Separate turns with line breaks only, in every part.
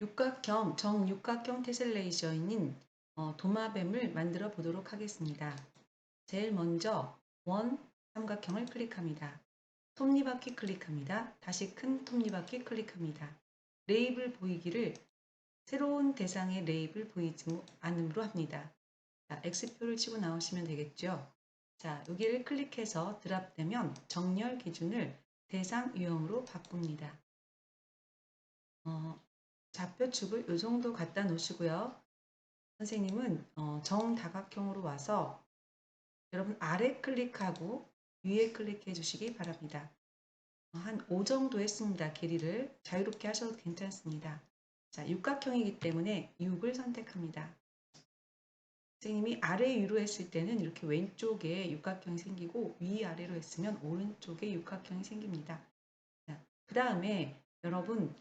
육각형, 정육각형 테셀레이션인 도마뱀을 만들어 보도록 하겠습니다. 제일 먼저 원 삼각형을 클릭합니다. 톱니바퀴 클릭합니다. 다시 큰 톱니바퀴 클릭합니다. 레이블 보이기를 새로운 대상의 레이블 보이지 않음으로 합니다. 자, X표를 치고 나오시면 되겠죠. 자, 여기를 클릭해서 드랍되면 정렬 기준을 대상 유형으로 바꿉니다. 좌표축을 이 정도 갖다 놓으시고요. 선생님은 정다각형으로 와서 여러분 아래 클릭하고 위에 클릭해 주시기 바랍니다. 한 5 정도 했습니다. 길이를 자유롭게 하셔도 괜찮습니다. 자, 육각형이기 때문에 6을 선택합니다. 선생님이 아래 위로 했을 때는 이렇게 왼쪽에 육각형이 생기고 위아래로 했으면 오른쪽에 육각형이 생깁니다. 그 다음에 여러분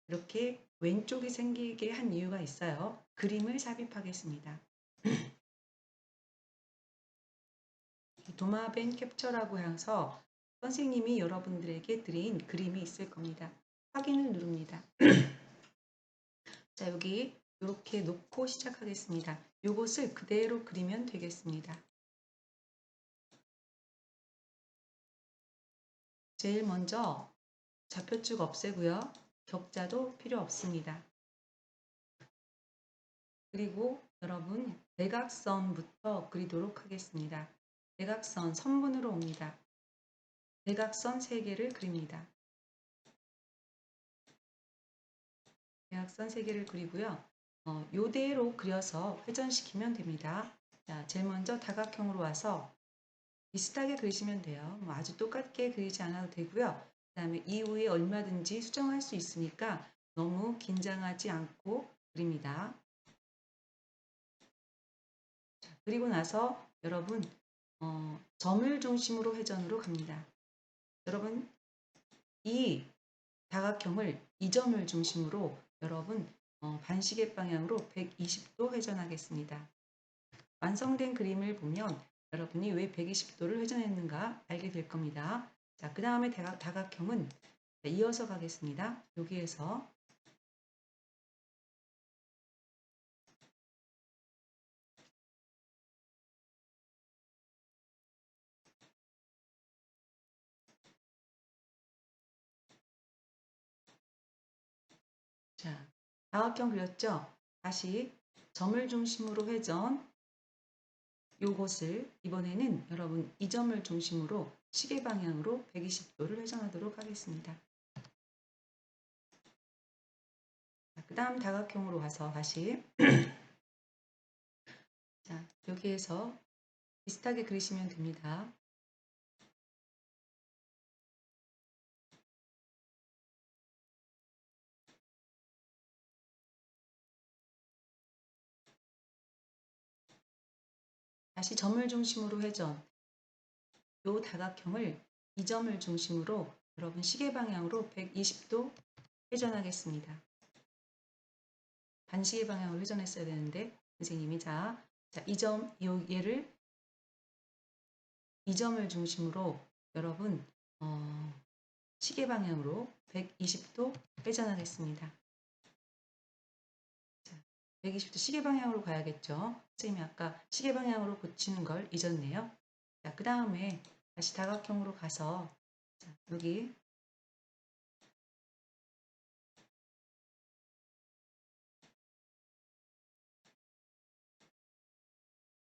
이렇게 왼쪽이 생기게 한 이유가 있어요. 그림을 삽입하겠습니다. 도마뱀 캡처라고 해서 선생님이 여러분들에게 드린 그림이 있을 겁니다. 확인을 누릅니다. 자, 여기 이렇게 놓고 시작하겠습니다. 이것을 그대로 그리면 되겠습니다. 제일 먼저 좌표축 없애고요. 격자도 필요 없습니다. 그리고 여러분 대각선부터 그리도록 하겠습니다. 대각선 선분으로 옵니다. 대각선 3개를 그립니다. 대각선 3개를 그리고요. 요대로 그려서 회전시키면 됩니다. 자, 제일 먼저 다각형으로 와서 비슷하게 그리시면 돼요. 아주 똑같게 그리지 않아도 되고요. 그 다음에 이후에 얼마든지 수정할 수 있으니까 너무 긴장하지 않고 그립니다. 자, 그리고 나서 여러분 점을 중심으로 회전으로 갑니다. 여러분 이 다각형을 이 점을 중심으로 여러분 반시계 방향으로 120도 회전하겠습니다. 완성된 그림을 보면 여러분이 왜 120도를 회전했는가 알게 될 겁니다. 자, 그 다음에 다각형은 이어서 가겠습니다. 여기에서 자, 다각형 그렸죠? 다시 점을 중심으로 회전 요것을 이번에는 여러분 이 점을 중심으로 시계 방향으로 120도를 회전하도록 하겠습니다. 그 다음 다각형으로 와서 다시 자, 여기에서 비슷하게 그리시면 됩니다. 다시 점을 중심으로 회전 요 다각형을 이 점을 중심으로 여러분 시계 방향으로 120도 회전하겠습니다. 반시계 방향으로 회전했어야 되는데 선생님이 자, 얘를 이 점을 중심으로 여러분 시계 방향으로 120도 회전하겠습니다. 자, 120도 시계 방향으로 가야겠죠. 선생님이 아까 시계 방향으로 고치는 걸 잊었네요. 자, 그 다음에 다시 다각형으로 가서 자, 여기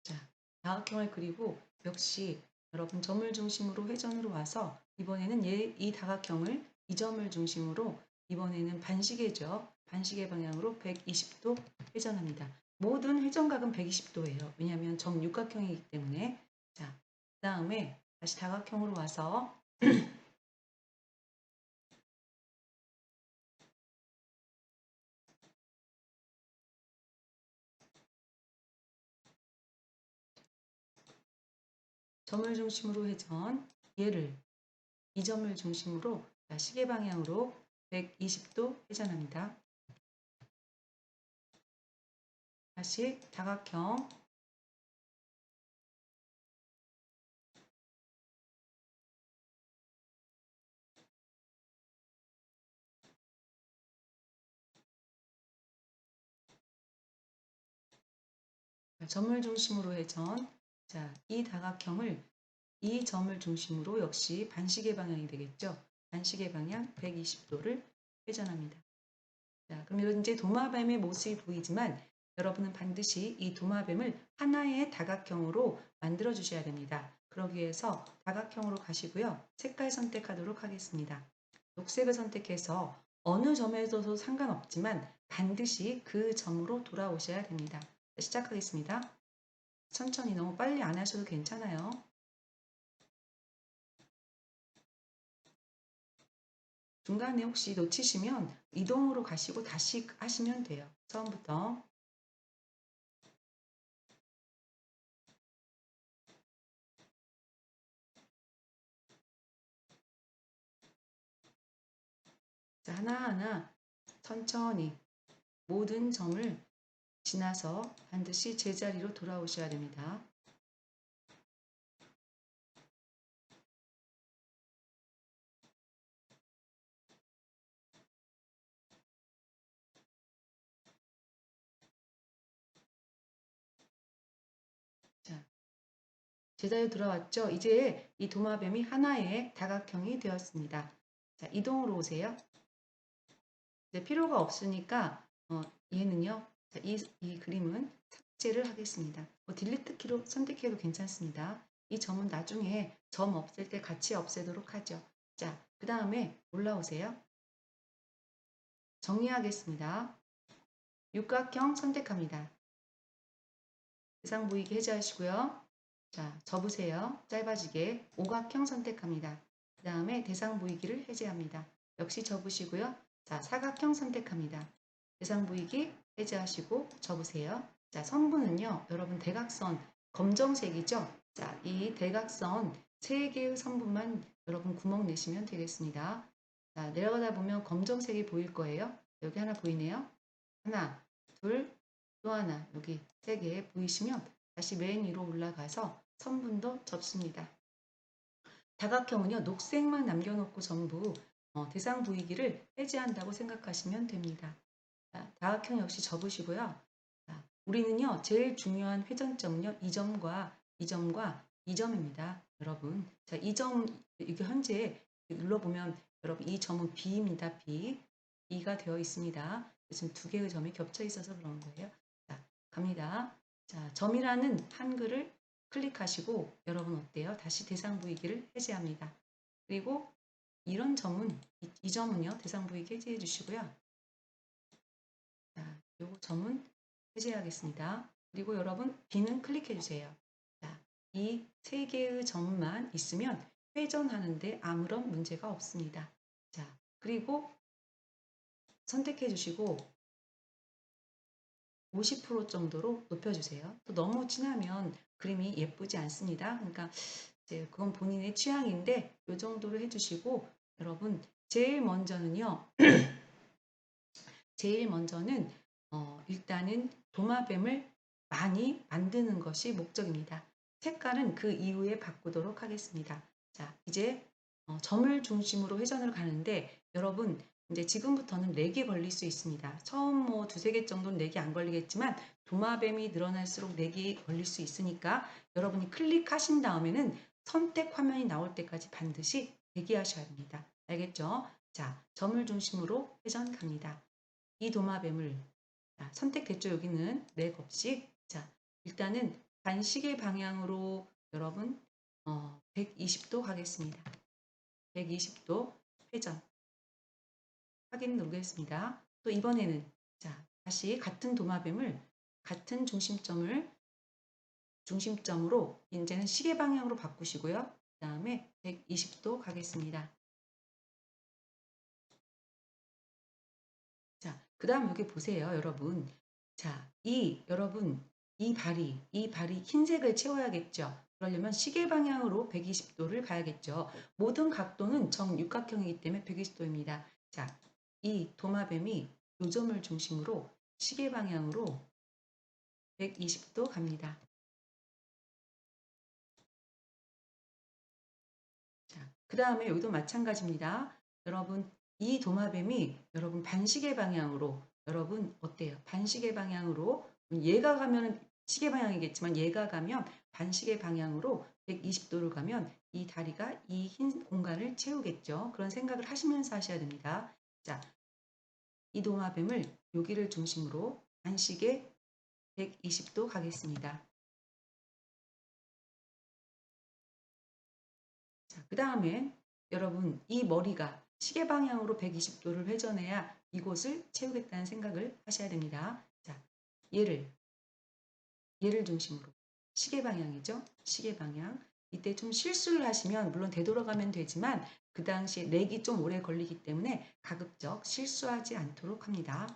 자, 다각형을 그리고 역시 여러분 점을 중심으로 회전으로 와서 이번에는 이 다각형을 이 점을 중심으로 이번에는 반시계죠. 반시계 방향으로 120도 회전합니다. 모든 회전각은 120도예요. 왜냐하면 정육각형이기 때문에 자, 그 다음에 다시 다각형으로 와서 점을 중심으로 회전 얘를 이 점을 중심으로 시계 방향으로 120도 회전합니다. 다시 다각형 점을 중심으로 회전. 자, 이 다각형을 이 점을 중심으로 역시 반시계 방향이 되겠죠. 반시계 방향 120도를 회전합니다. 자, 그럼 이런 이제 도마뱀의 모습이 보이지만 여러분은 반드시 이 도마뱀을 하나의 다각형으로 만들어 주셔야 됩니다. 그러기 위해서 다각형으로 가시고요. 색깔 선택하도록 하겠습니다. 녹색을 선택해서 어느 점에서도 상관없지만 반드시 그 점으로 돌아오셔야 됩니다. 시작하겠습니다. 천천히 너무 빨리 안 하셔도 괜찮아요. 중간에 혹시 놓치시면 이동으로 가시고 다시 하시면 돼요. 처음부터. 자, 하나하나 천천히 모든 점을 지나서 반드시 제자리로 돌아오셔야 됩니다. 자, 제자리로 돌아왔죠? 이제 이 도마뱀이 하나의 다각형이 되었습니다. 자, 이동으로 오세요. 이제 필요가 없으니까 얘는요. 자, 이 그림은 삭제를 하겠습니다. 딜리트 키로 선택해도 괜찮습니다. 이 점은 나중에 점 없앨 때 같이 없애도록 하죠. 자, 그 다음에 올라오세요. 정리하겠습니다. 육각형 선택합니다. 대상 보이게 해제하시고요. 자, 접으세요. 짧아지게 오각형 선택합니다. 그 다음에 대상 보이기를 해제합니다. 역시 접으시고요. 자, 사각형 선택합니다. 대상 보이기 해제하시고 접으세요. 자, 선분은요. 여러분 대각선 검정색이죠? 자, 이 대각선 3개의 선분만 여러분 구멍 내시면 되겠습니다. 자, 내려가다 보면 검정색이 보일 거예요. 여기 하나 보이네요. 하나, 둘, 또 하나, 여기 3개 보이시면 다시 맨 위로 올라가서 선분도 접습니다. 다각형은요, 녹색만 남겨놓고 전부 대상 부위기를 해제한다고 생각하시면 됩니다. 자, 다각형 역시 접으시고요. 자, 우리는요, 제일 중요한 회전점은요, 이 점과 이 점과 이 점입니다. 여러분. 자, 이 점, 이게 현재 눌러보면 여러분 이 점은 B입니다. B. B가 되어 있습니다. 지금 2개의 점이 겹쳐 있어서 그런 거예요. 자, 갑니다. 자, 점이라는 한글을 클릭하시고 여러분 어때요? 다시 대상 부위기를 해제합니다. 그리고 이런 점은 이 점은요. 대상 부위기 해제해 주시고요. 자, 요 점은 해제하겠습니다. 그리고 여러분 B는 클릭해 주세요. 자, 이 3개의 점만 있으면 회전하는데 아무런 문제가 없습니다. 자, 그리고 선택해 주시고 50% 정도로 높여주세요. 또 너무 진하면 그림이 예쁘지 않습니다. 그러니까 이제 그건 본인의 취향인데 이 정도로 해주시고 여러분 제일 먼저는요. 제일 먼저는 일단은 도마뱀을 많이 만드는 것이 목적입니다. 색깔은 그 이후에 바꾸도록 하겠습니다. 자, 이제 점을 중심으로 회전을 가는데 여러분 이제 지금부터는 렉이 걸릴 수 있습니다. 처음 뭐 2-3개 정도는 렉이 안 걸리겠지만 도마뱀이 늘어날수록 렉이 걸릴 수 있으니까 여러분이 클릭하신 다음에는 선택 화면이 나올 때까지 반드시 대기하셔야 됩니다. 알겠죠? 자, 점을 중심으로 회전 갑니다. 이 도마뱀을 선택됐죠. 여기는 렉 없이. 자, 일단은 반시계 방향으로 여러분 120도 가겠습니다. 120도 회전. 확인 누르겠습니다. 또 이번에는 자, 다시 같은 도마뱀을 같은 중심점으로 이제는 시계 방향으로 바꾸시고요. 그 다음에 120도 가겠습니다. 자, 그 다음 여기 보세요, 여러분. 자, 여러분, 이 발이 흰색을 채워야겠죠. 그러려면 시계 방향으로 120도를 가야겠죠. 모든 각도는 정육각형이기 때문에 120도입니다. 자, 이 도마뱀이 요점을 중심으로 시계 방향으로 120도 갑니다. 자, 그 다음에 여기도 마찬가지입니다. 여러분, 이 도마뱀이 여러분 반시계 방향으로 여러분 어때요? 반시계 방향으로 얘가 가면은 시계 방향이겠지만 얘가 가면 반시계 방향으로 120도를 가면 이 다리가 이 흰 공간을 채우겠죠. 그런 생각을 하시면서 하셔야 됩니다. 자, 이 도마뱀을 여기를 중심으로 반시계 120도 가겠습니다. 자, 그 다음에 여러분 이 머리가 시계 방향으로 120도를 회전해야 이곳을 채우겠다는 생각을 하셔야 됩니다. 자, 얘를 중심으로 시계 방향이죠. 시계 방향. 이때 좀 실수를 하시면 물론 되돌아가면 되지만 그 당시에 렉이 좀 오래 걸리기 때문에 가급적 실수하지 않도록 합니다.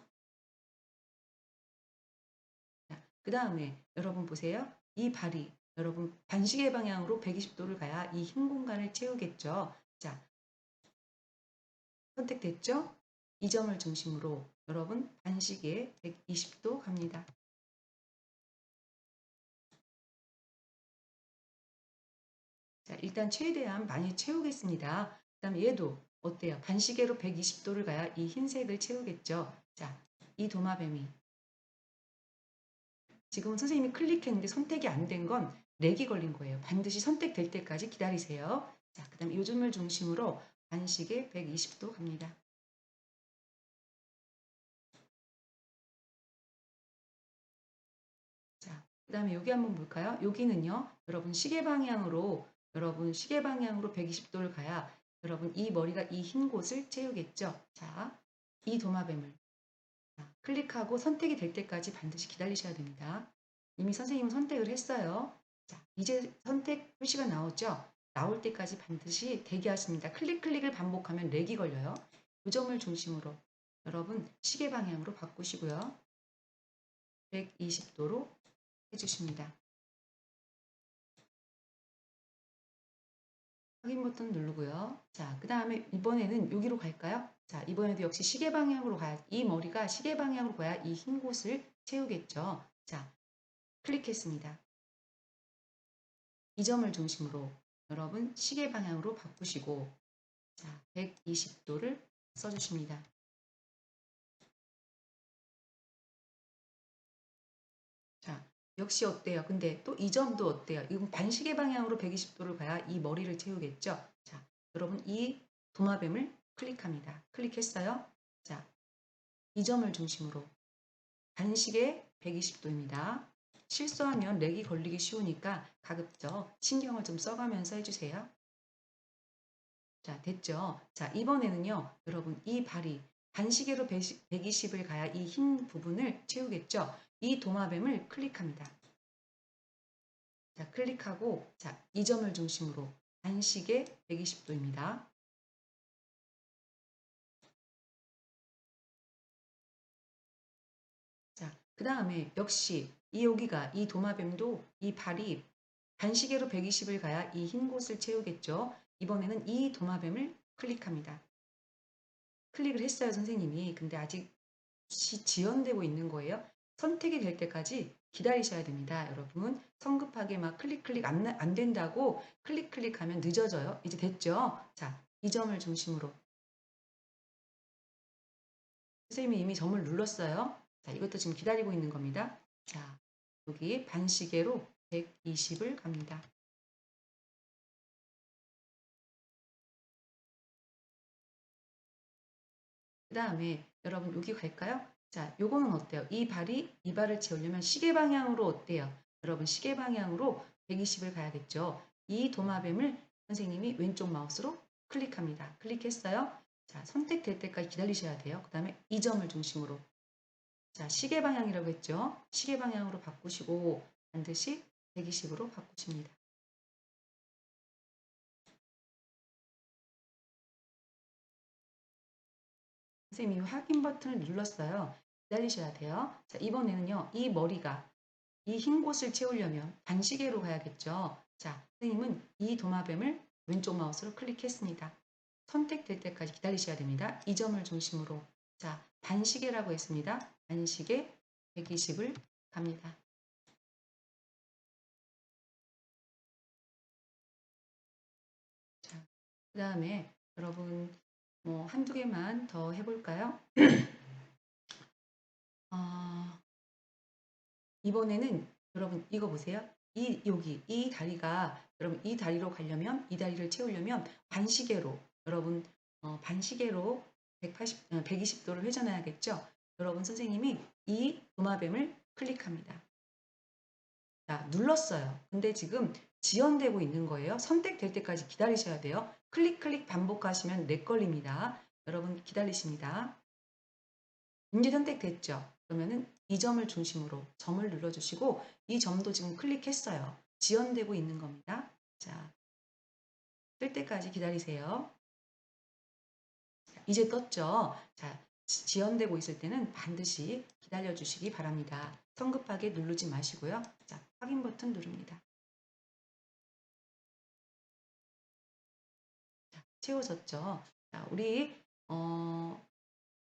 그 다음에 여러분 보세요. 이 발이 여러분 반시계 방향으로 120도를 가야 이 흰 공간을 채우겠죠. 자, 선택됐죠? 이 점을 중심으로 여러분 반시계 120도 갑니다. 자, 일단 최대한 많이 채우겠습니다. 그 다음 얘도 어때요? 반시계로 120도를 가야 이 흰색을 채우겠죠. 자, 이 도마뱀이 지금 선생님이 클릭했는데 선택이 안 된 건 렉이 걸린 거예요. 반드시 선택될 때까지 기다리세요. 자, 그 다음에 요즘을 중심으로 반시계 120도 갑니다. 자, 그 다음에 여기 한번 볼까요? 여기는요, 여러분 시계 방향으로 120도를 가야 여러분 이 머리가 이 흰 곳을 채우겠죠. 자, 이 도마뱀을 클릭하고 선택이 될 때까지 반드시 기다리셔야 됩니다. 이미 선생님은 선택을 했어요. 자, 이제 선택 표시가 나오죠? 나올 때까지 반드시 대기하십니다. 클릭을 반복하면 렉이 걸려요. 이 점을 중심으로 여러분 시계 방향으로 바꾸시고요. 120도로 해주십니다. 확인 버튼 누르고요. 자, 그 다음에 이번에는 여기로 갈까요? 자, 이번에도 역시 시계 방향으로 가야, 이 머리가 시계 방향으로 가야 이 흰 곳을 채우겠죠. 자, 클릭했습니다. 이 점을 중심으로 여러분 시계 방향으로 바꾸시고 자, 120도를 써주십니다. 자, 역시 어때요? 근데 또 이 점도 어때요? 이건 반시계 방향으로 120도를 가야 이 머리를 채우겠죠? 자, 여러분 이 도마뱀을 클릭합니다. 클릭했어요? 자, 이 점을 중심으로 반시계 120도입니다. 실수하면 렉이 걸리기 쉬우니까 가급적 신경을 좀 써가면서 해주세요. 자, 됐죠? 자, 이번에는요, 여러분, 이 발이 반시계로 120을 가야 이 흰 부분을 채우겠죠? 이 도마뱀을 클릭합니다. 자, 클릭하고, 자, 이 점을 중심으로 반시계 120도입니다. 자, 그 다음에 역시 여기가 이 도마뱀도 이 발이 반시계로 120을 가야 이 흰 곳을 채우겠죠? 이번에는 이 도마뱀을 클릭합니다. 클릭을 했어요, 선생님이. 근데 아직 지연되고 있는 거예요. 선택이 될 때까지 기다리셔야 됩니다. 여러분 성급하게 막 클릭 안 된다고 클릭하면 늦어져요. 이제 됐죠? 자, 이 점을 중심으로 선생님이 이미 점을 눌렀어요. 자, 이것도 지금 기다리고 있는 겁니다. 자, 여기 반시계로 120을 갑니다. 그 다음에 여러분 여기 갈까요? 자, 요거는 어때요? 이 발을 채우려면 시계 방향으로 어때요? 여러분 시계 방향으로 120을 가야겠죠. 이 도마뱀을 선생님이 왼쪽 마우스로 클릭합니다. 클릭했어요? 자, 선택될 때까지 기다리셔야 돼요. 그 다음에 이 점을 중심으로 자, 시계 방향이라고 했죠. 시계 방향으로 바꾸시고 반드시 120으로 바꾸십니다. 선생님이 확인 버튼을 눌렀어요. 기다리셔야 돼요. 자, 이번에는요. 이 머리가 이 흰 곳을 채우려면 반시계로 가야겠죠. 자, 선생님은 이 도마뱀을 왼쪽 마우스로 클릭했습니다. 선택될 때까지 기다리셔야 됩니다. 이 점을 중심으로 자, 반시계라고 했습니다. 반시계 120을 갑니다. 자, 그 다음에 여러분 뭐 한두 개만 더 해볼까요? 어, 이번에는 여러분 이거 보세요. 여기 이 다리가 여러분 이 다리로 가려면 이 다리를 채우려면 반시계로 여러분 반시계로 120도를 회전해야겠죠. 여러분 선생님이 이 도마뱀을 클릭합니다. 자, 눌렀어요. 근데 지금 지연되고 있는 거예요. 선택될 때까지 기다리셔야 돼요. 클릭 클릭 반복하시면 렉 걸립니다. 여러분 기다리십니다. 이제 선택됐죠? 그러면은 이 점을 중심으로 점을 눌러주시고 이 점도 지금 클릭했어요. 지연되고 있는 겁니다. 자, 뜰 때까지 기다리세요. 이제 떴죠? 자, 지연되고 있을 때는 반드시 기다려 주시기 바랍니다. 성급하게 누르지 마시고요. 자, 확인 버튼 누릅니다. 자, 채워졌죠? 자, 우리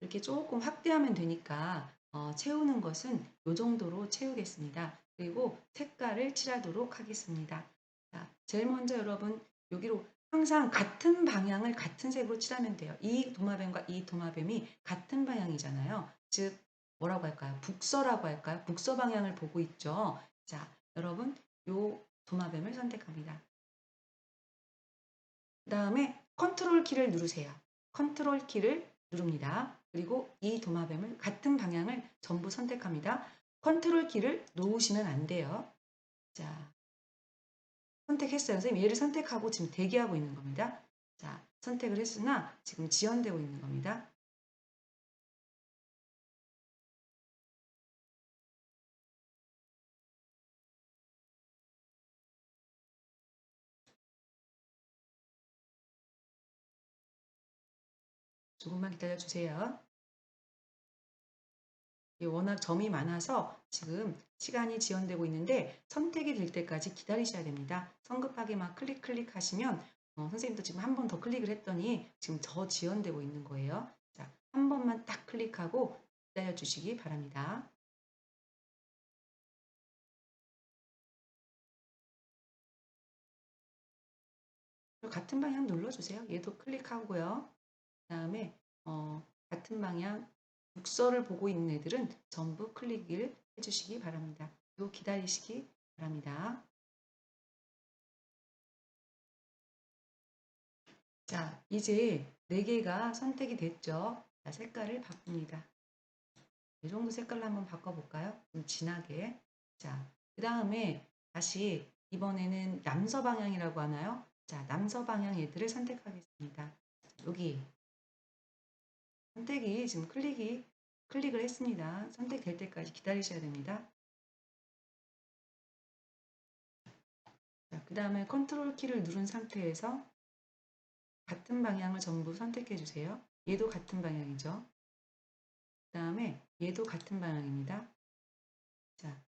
이렇게 조금 확대하면 되니까 채우는 것은 이 정도로 채우겠습니다. 그리고 색깔을 칠하도록 하겠습니다. 자, 제일 먼저 여러분 여기로 항상 같은 방향을 같은 색으로 칠하면 돼요. 이 도마뱀과 이 도마뱀이 같은 방향이잖아요. 즉 뭐라고 할까요? 북서라고 할까요? 북서 방향을 보고 있죠. 자, 여러분 요 도마뱀을 선택합니다. 그 다음에 컨트롤 키를 누르세요. 컨트롤 키를 누릅니다. 그리고 이 도마뱀을 같은 방향을 전부 선택합니다. 컨트롤 키를 놓으시면 안 돼요. 자, 선택했어요. 선생님 얘를 선택하고 지금 대기하고 있는 겁니다. 자, 선택을 했으나 지금 지연되고 있는 겁니다. 조금만 기다려 주세요. 워낙 점이 많아서 지금 시간이 지연되고 있는데 선택이 될 때까지 기다리셔야 됩니다. 성급하게 막 클릭 클릭 하시면 선생님도 지금 한 번 더 클릭을 했더니 지금 더 지연되고 있는 거예요. 자, 한 번만 딱 클릭하고 기다려 주시기 바랍니다. 같은 방향 눌러주세요. 얘도 클릭하고요. 그 다음에 같은 방향 북서를 보고 있는 애들은 전부 클릭을 해주시기 바랍니다. 그리고 기다리시기 바랍니다. 자, 이제 4개가 선택이 됐죠. 자, 색깔을 바꿉니다. 이 정도 색깔로 한번 바꿔볼까요? 좀 진하게. 자, 그 다음에 다시 이번에는 남서 방향이라고 하나요? 자, 남서 방향 얘들을 선택하겠습니다. 여기 선택이 지금 클릭을 했습니다. 선택될 때까지 기다리셔야 됩니다. 자, 그 다음에 컨트롤 키를 누른 상태에서 같은 방향을 전부 선택해 주세요. 얘도 같은 방향이죠. 그 다음에 얘도 같은 방향입니다. 자,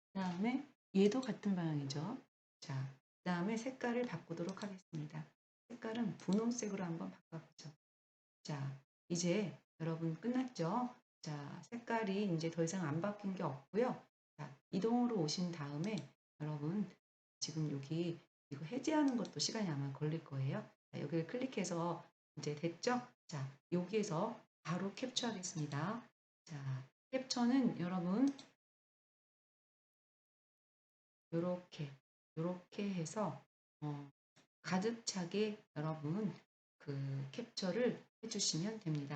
그 다음에 얘도 같은 방향이죠. 자, 그 다음에 색깔을 바꾸도록 하겠습니다. 색깔은 분홍색으로 한번 바꿔보죠. 자, 이제 여러분 끝났죠? 자, 색깔이 이제 더 이상 안 바뀐 게 없고요. 자, 이동으로 오신 다음에 여러분 지금 여기 이거 해제하는 것도 시간이 아마 걸릴 거예요. 자, 여기를 클릭해서 이제 됐죠? 자, 여기에서 바로 캡처하겠습니다. 자, 캡처는 여러분 요렇게 해서 가득 차게 여러분 그 캡처를 해주시면 됩니다.